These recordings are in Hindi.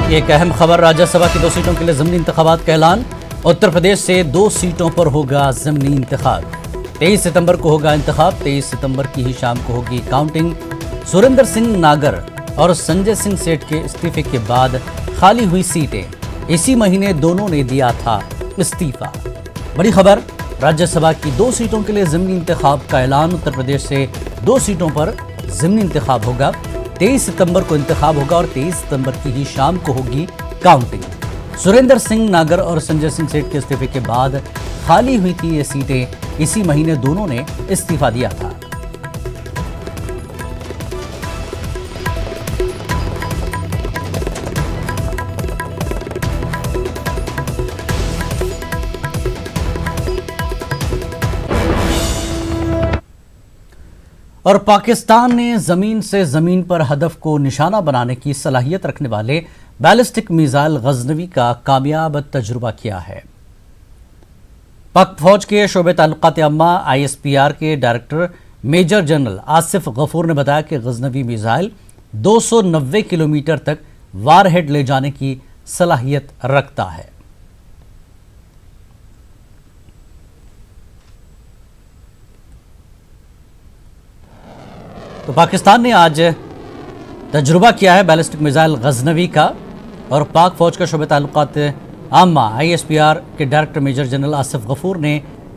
एक अहम खबर, राज्यसभा की 2 सीटों के लिए ज़मीनी इंतखाबात का ऐलान। उत्तर प्रदेश से 2 सीटों पर होगा ज़मीनी इंतखाब। 23 सितंबर को होगा इंतखाब। 23 सितंबर की ही शाम को होगी काउंटिंग। सुरेंद्र सिंह नागर और संजय सिंह सेठ के इस्तीफे के बाद खाली हुई सीटें, इसी महीने दोनों ने दिया था इस्तीफा। बड़ी खबर, राज्यसभा की 2 सीटों के लिए ज़मीनी इंतखाब का ऐलान। उत्तर प्रदेश से 2 सीटों पर ज़मीनी इंतखाब होगा। 23 सितंबर को इंतखाब होगा और 23 सितंबर की ही शाम को होगी काउंटिंग। सुरेंद्र सिंह नागर और संजय सिंह सेठ के इस्तीफे के बाद खाली हुई थी ये सीटें, इसी महीने दोनों ने इस्तीफा दिया था। और पाकिस्तान ने जमीन से जमीन पर हदफ को निशाना बनाने की सलाहियत रखने वाले बैलिस्टिक मिसाइल गजनवी का कामयाब तजुर्बा किया है। पाक फौज के शोबे ताल्लुकात अम्मा ISPR के director major general Asif Ghafoor ने बताया कि गजनवी मिसाइल 290 किलोमीटर तक वारहेड ले जाने की सलाहियत रखता है। तो पाकिस्तान ने आज तजुर्बा किया है बैलिस्टिक मिसाइल गजनवी का, और पाक फौज का शोबे ताल्लुकात आम्मा ISPR के director major general Asif Ghafoor ने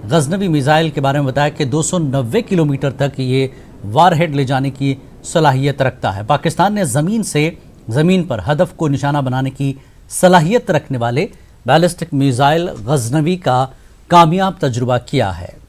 गजनवी मिसाइल के बारे में बताया कि 290 किलोमीटर तक ये वारहेड ले जाने की सलाहियत रखता है। पाकिस्तान ने ज़मीन से ज़मीन पर हदफ को निशाना बनाने की सलाहियत रखने वाले बैलिस्टिक मिसाइल गजनवी का कामयाब तजुर्बा किया है।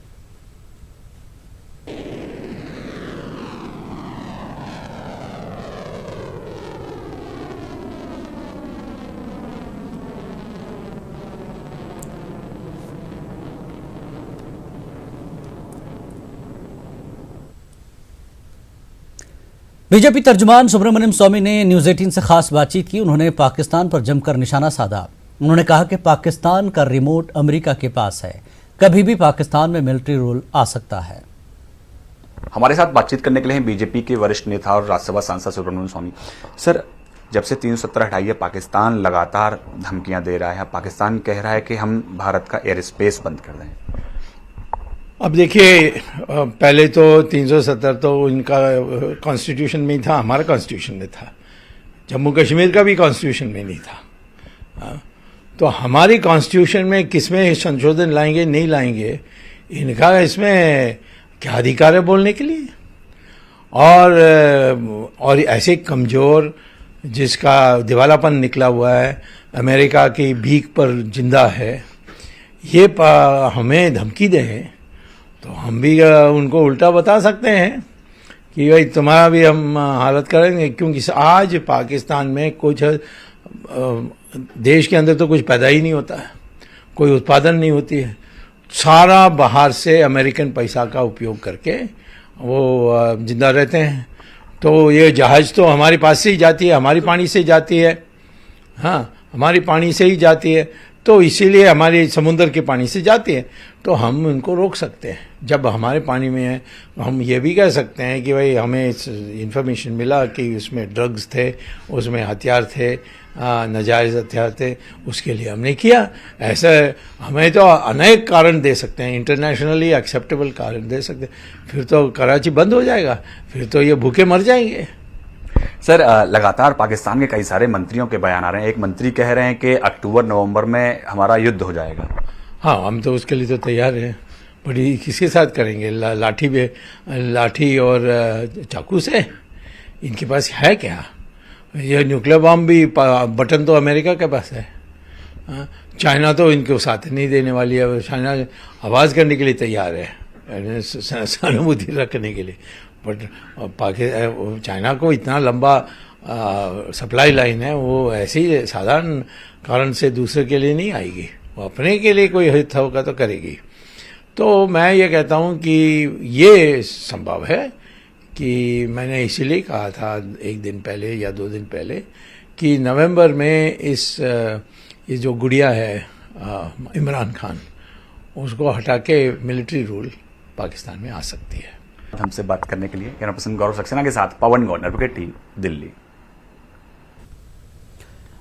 बीजेपी तर्जुमान सुब्रमण्यम स्वामी ने न्यूज़ 18 से खास बातचीत की। उन्होंने पाकिस्तान पर जमकर निशाना साधा। उन्होंने कहा कि पाकिस्तान का रिमोट अमेरिका के पास है, कभी भी पाकिस्तान में मिलिट्री रूल आ सकता है। हमारे साथ बातचीत करने के लिए हैं बीजेपी के वरिष्ठ नेता और राज्यसभा सांसद सुब्रमण्यम स्वामी। सर, जब से 370 हटाई है, पाकिस्तान लगातार धमकियां दे रहा है। पाकिस्तान कह रहा है कि हम भारत का एयर स्पेस बंद कर दें। अब देखिए, पहले तो 370 तो इनका कॉन्स्टिट्यूशन में ही था, हमारा कॉन्स्टिट्यूशन में था, जम्मू कश्मीर का भी कॉन्स्टिट्यूशन में नहीं था। तो हमारी कॉन्स्टिट्यूशन में किसमें संशोधन लाएंगे नहीं लाएंगे, इनका इसमें क्या अधिकार है बोलने के लिए। और ऐसे कमज़ोर जिसका दिवालापन निकला हुआ है, अमेरिका की भीख पर जिंदा है, ये हमें धमकी दें तो हम भी उनको उल्टा बता सकते हैं कि भाई तुम्हारा भी हम हालत करेंगे। क्योंकि आज पाकिस्तान में कुछ देश के अंदर तो कुछ पैदा ही नहीं होता है, कोई उत्पादन नहीं होती है, सारा बाहर से अमेरिकन पैसा का उपयोग करके वो जिंदा रहते हैं। तो ये जहाज़ तो हमारे पास से ही जाती है, हमारी पानी से जाती है, हाँ हमारी पानी से ही जाती है, तो इसीलिए हमारे समुद्र के पानी से जाती है, तो हम उनको रोक सकते हैं। जब हमारे पानी में है हम ये भी कह सकते हैं कि भाई हमें इन्फॉर्मेशन मिला कि उसमें ड्रग्स थे, उसमें हथियार थे, नाजायज़ हथियार थे, उसके लिए हमने किया। ऐसा हमें तो अनेक कारण दे सकते हैं, इंटरनेशनली एक्सेप्टेबल कारण दे सकते हैं। फिर तो कराची बंद हो जाएगा, फिर तो ये भूखे मर जाएंगे। सर, लगातार पाकिस्तान के कई सारे मंत्रियों के बयान आ रहे हैं। एक मंत्री कह रहे हैं कि अक्टूबर-नवंबर में हमारा युद्ध हो जाएगा। हाँ, हम तो उसके लिए तो तैयार हैं। बड़ी किसके साथ करेंगे? लाठी और चाकू से? इनके पास है क्या? ये न्यूक्लियर बॉम्ब भी बटन तो अमेरिका के पास है। चाइना तो इनको साथ नहीं देने वाली है। चाइना आवाज़ करने के लिए तैयार है, सहानुभूति रखने के लिए। बट चाइना को इतना लंबा सप्लाई लाइन है, वो ऐसे ही साधारण कारण से दूसरे के लिए नहीं आएगी, वो अपने के लिए कोई हित होगा तो करेगी। तो मैं ये कहता हूँ कि ये संभव है कि मैंने इसीलिए कहा था 1 दिन पहले या 2 दिन पहले कि नवंबर में ये जो गुड़िया है इमरान खान, उसको हटा के मिलिट्री रूल पाकिस्तान में आ सकती है। हमसे बात करने के लिए कैमरा पर्सन गौरव सक्सेना के साथ पवन गौर, एडवोकेट टीवी, दिल्ली।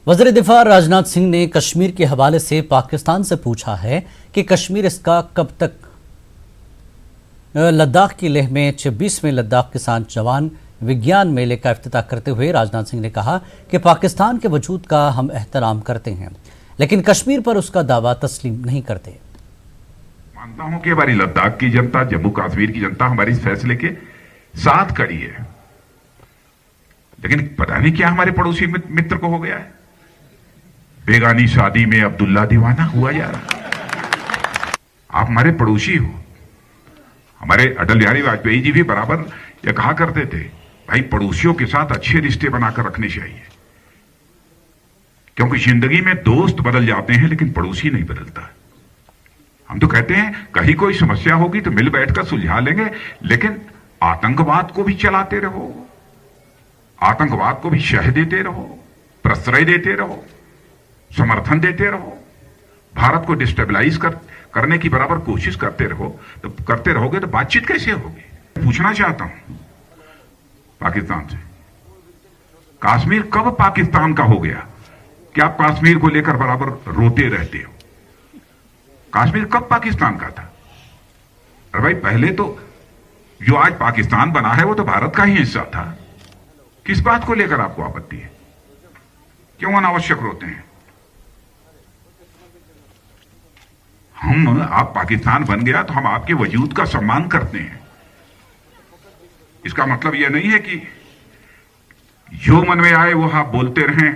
वज़ीर दिफा राजनाथ सिंह ने कश्मीर के हवाले से पाकिस्तान से पूछा है कि कश्मीर इसका कब तक। लद्दाख की लेह में 26वें लद्दाख किसान जवान विज्ञान मेले का इफ्तिताह करते हुए राजनाथ सिंह ने कहा कि पाकिस्तान के वजूद का हम एहतराम करते हैं, लेकिन कश्मीर पर उसका दावा तस्लीम नहीं करते। मानता हूं कि हमारी लद्दाख की जनता, जम्मू कश्मीर की जनता हमारी इस फैसले के साथ खड़ी है, लेकिन पता नहीं क्या हमारे पड़ोसी मित्र को हो गया है। बेगानी शादी में अब्दुल्ला दीवाना हुआ जा रहा। आप हमारे पड़ोसी हो। हमारे अटल बिहारी वाजपेयी जी भी बराबर ये कहा करते थे, भाई पड़ोसियों के साथ अच्छे रिश्ते बनाकर रखने चाहिए, क्योंकि जिंदगी में दोस्त बदल जाते हैं लेकिन पड़ोसी नहीं बदलता। हम तो कहते हैं कहीं कोई समस्या होगी तो मिल बैठकर सुलझा लेंगे, लेकिन आतंकवाद को भी चलाते रहो, आतंकवाद को भी शह देते रहो, प्रश्रय देते रहो, समर्थन देते रहो, भारत को डिस्टेबलाइज करने की बराबर कोशिश करते रहोगे तो बातचीत कैसे होगी। पूछना चाहता हूं पाकिस्तान से, कश्मीर कब पाकिस्तान का हो गया? क्या आप कश्मीर को लेकर बराबर रोते रहते हो? कश्मीर कब पाकिस्तान का था? अरे भाई, पहले तो जो आज पाकिस्तान बना है वो तो भारत का ही हिस्सा था। किस बात को लेकर आपको आपत्ति है? क्यों अनावश्यक रोते हैं? आप पाकिस्तान बन गया तो हम आपके वजूद का सम्मान करते हैं। इसका मतलब यह नहीं है कि जो मन में आए वो आप बोलते रहें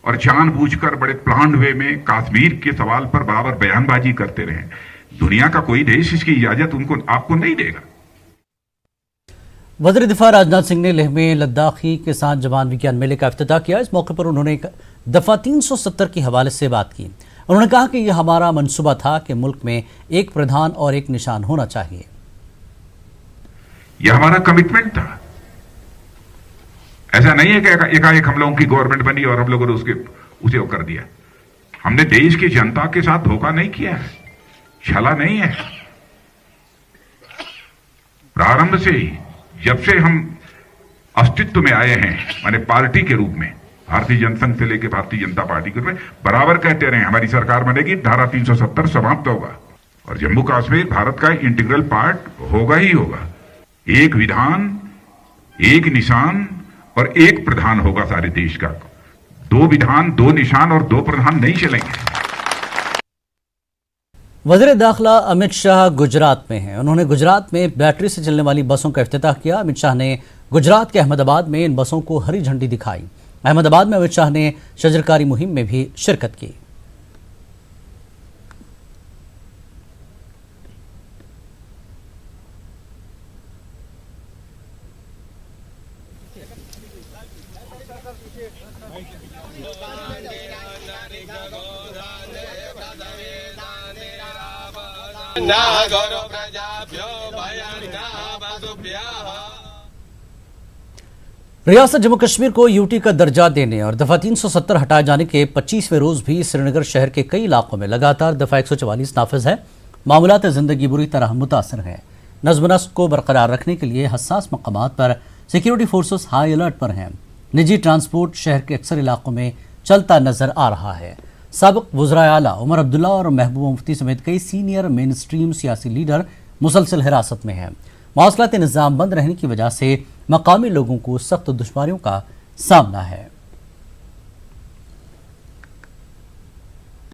और जानबूझकर बड़े प्लान्ड वे में कश्मीर के सवाल पर बराबर बयानबाजी करते रहें। दुनिया का कोई देश इसकी इजाजत आपको नहीं देगा। वज़ीर दिफा राजनाथ सिंह ने लेह में लद्दाखी किसान जवान विज्ञान मेले का इफ्तिताह किया। इस मौके पर उन्होंने दफा 370 के हवाले से बात की। उन्होंने कहा कि यह हमारा मंसूबा था कि मुल्क में एक प्रधान और एक निशान होना चाहिए। यह हमारा कमिटमेंट था। ऐसा नहीं है कि एकाएक हम लोगों की गवर्नमेंट बनी और हम लोगों ने उसे वो कर दिया। हमने देश की जनता के साथ धोखा नहीं किया है, छला नहीं है। प्रारंभ से ही, जब से हम अस्तित्व में आए हैं, माने पार्टी के रूप में, भारतीय जनसंघ से लेकर भारतीय जनता पार्टी के रूप में बराबर कहते रहे हमारी सरकार बनेगी, धारा 370 समाप्त होगा और जम्मू कश्मीर भारत का इंटीग्रल पार्ट होगा ही होगा। एक विधान, एक निशान और एक प्रधान होगा सारे देश का। दो विधान, दो निशान और दो प्रधान नहीं चलेंगे। वज़ीर दाखिला अमित शाह गुजरात में हैं। उन्होंने गुजरात में बैटरी से चलने वाली बसों का इफ्तिताह किया। अमित शाह ने गुजरात के अहमदाबाद में इन बसों को हरी झंडी दिखाई। अहमदाबाद में अमित शाह ने शजरकारी मुहिम में भी शिरकत की। रियासत जम्मू कश्मीर को यूटी का दर्जा देने और दफा 370 हटाए जाने के 25वें रोज भी श्रीनगर शहर के कई इलाकों में लगातार दफा 144 नाफिज है। मामूलात जिंदगी बुरी तरह मुतासर है। नज़्म नस्क को बरकरार रखने के लिए हसास मकामात पर सिक्योरिटी फोर्सेस हाई अलर्ट पर हैं। निजी ट्रांसपोर्ट शहर के अक्सर इलाकों में चलता नजर आ रहा है। साबिक वज़राए आला उमर अब्दुल्ला और महबूबा मुफ्ती समेत कई सीनियर मेन स्ट्रीम सियासी लीडर मुसलसल हिरासत में हैं। मौसलाती निज़ाम बंद रहने की वजह से मकामी लोगों को सख्त दुश्वारियों का सामना है।